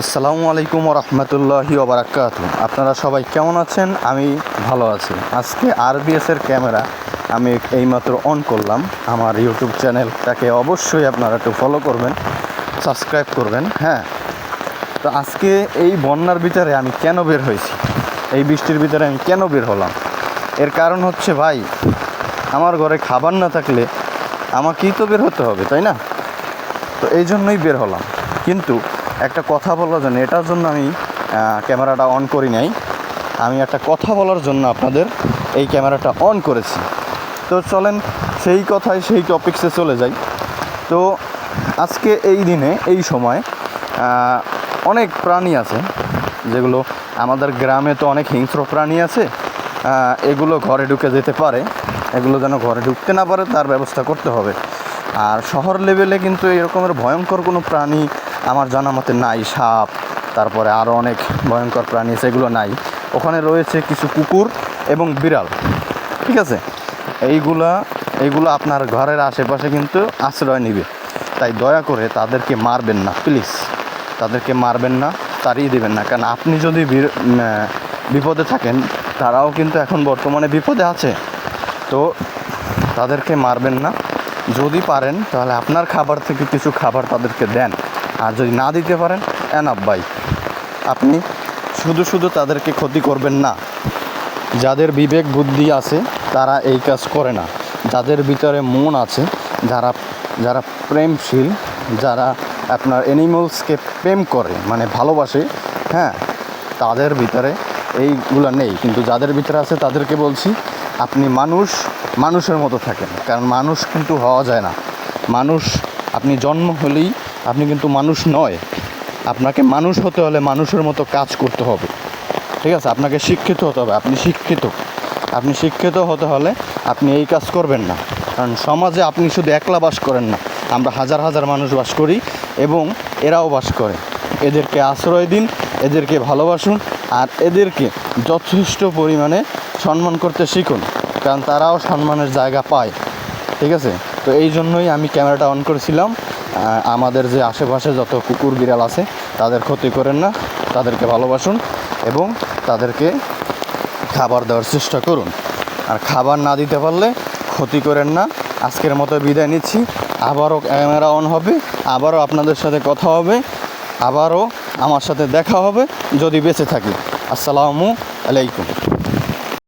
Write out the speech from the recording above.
আসসালামু আলাইকুম রহমতুল্লাহি ওবারাকাতুহু। আপনারা সবাই কেমন আছেন? আমি ভালো আছি। আজকে আরবিএসের ক্যামেরা আমি এইমাত্র অন করলাম। আমার ইউটিউব চ্যানেলটাকে অবশ্যই আপনারা একটু ফলো করবেন, সাবস্ক্রাইব করবেন। হ্যাঁ, তো আজকে এই বন্যার ভিতরে আমি কেন বের হয়েছি, এই বৃষ্টির ভিতরে আমি কেন বের হলাম, এর কারণ হচ্ছে ভাই, আমার ঘরে খাবার না থাকলে আমাকেই তো বের হতে হবে, তাই না? তো এই জন্যই বের হলাম। কিন্তু একটা কথা বলার জন্য, এটার জন্য আমি ক্যামেরাটা অন করি নাই। আমি একটা কথা বলার জন্য আপনাদের এই ক্যামেরাটা অন করেছি। তো চলেন সেই কথায়, সেই টপিকসে চলে যাই। তো আজকে এই দিনে এই সময় অনেক প্রাণী আছে, যেগুলো আমাদের গ্রামে তো অনেক হিংস্র প্রাণী আছে, এগুলো ঘরে ঢুকে যেতে পারে। এগুলো যেন ঘরে ঢুকতে না পারে তার ব্যবস্থা করতে হবে। আর শহর লেভেলে কিন্তু এরকমের ভয়ঙ্কর কোনো প্রাণী আমার জানা মতে নাই। সাপ, তারপরে আরও অনেক ভয়ঙ্কর প্রাণী সেগুলো নাই। ওখানে রয়েছে কিছু কুকুর এবং বিড়াল, ঠিক আছে? এইগুলো আপনার ঘরের আশেপাশে কিন্তু আশ্রয় নেবে। তাই দয়া করে তাদেরকে মারবেন না, প্লিজ। তাদেরকে মারবেন না, তাড়িয়ে দেবেন না। কারণ আপনি যদি বিপদে থাকেন, তারাও কিন্তু এখন বর্তমানে বিপদে আছে। তো তাদেরকে মারবেন না। যদি পারেন তাহলে আপনার খাবার থেকে কিছু খাবার তাদেরকে দেন। আর যদি না দিতে পারেন, এনাফ ভাই, আপনি শুধু তাদেরকে ক্ষতি করবেন না। যাদের বিবেক বুদ্ধি আছে তারা এই কাজ করে না। যাদের ভিতরে মন আছে, যারা প্রেমশীল, যারা আপনার অ্যানিমালসকে প্রেম করে, মানে ভালোবাসে, হ্যাঁ, তাদের ভিতরে এইগুলো নেই। কিন্তু যাদের ভিতরে আছে তাদেরকে বলছি, আপনি মানুষের মতো থাকেন। কারণ মানুষ কিন্তু হওয়া যায় না। আপনি জন্ম হলেই আপনি কিন্তু মানুষ নয়। আপনাকে মানুষ হতে হলে মানুষের মতো কাজ করতে হবে, ঠিক আছে? আপনাকে শিক্ষিত হতে হবে। আপনি শিক্ষিত হতে হলে আপনি এই কাজ করবেন না। কারণ সমাজে আপনি শুধু একলা বাস করেন না, আমরা হাজার হাজার মানুষ বাস করি এবং এরাও বাস করে। এদেরকে আশ্রয় দিন, এদেরকে ভালোবাসুন, আর এদেরকে যথেষ্ট পরিমাণে সম্মান করতে শিখুন, কারণ তারাও সম্মানের জায়গা পায়, ঠিক আছে? তো এই জন্যই আমি ক্যামেরাটা অন করেছিলাম। আমাদের যে আশেপাশে যত কুকুর বিড়াল আছে তাদের ক্ষতি করেন না, তাদেরকে ভালোবাসুন এবং তাদেরকে খাবার দেওয়ার চেষ্টা করুন। আর খাবার না দিতে পারলে ক্ষতি করেন না। আজকের মতো বিদায় নিচ্ছি। আবারও ক্যামেরা অন হবে, আবারও আপনাদের সাথে কথা হবে, আবারও আমার সাথে দেখা হবে যদি বেঁচে থাকি। আসসালামু আলাইকুম।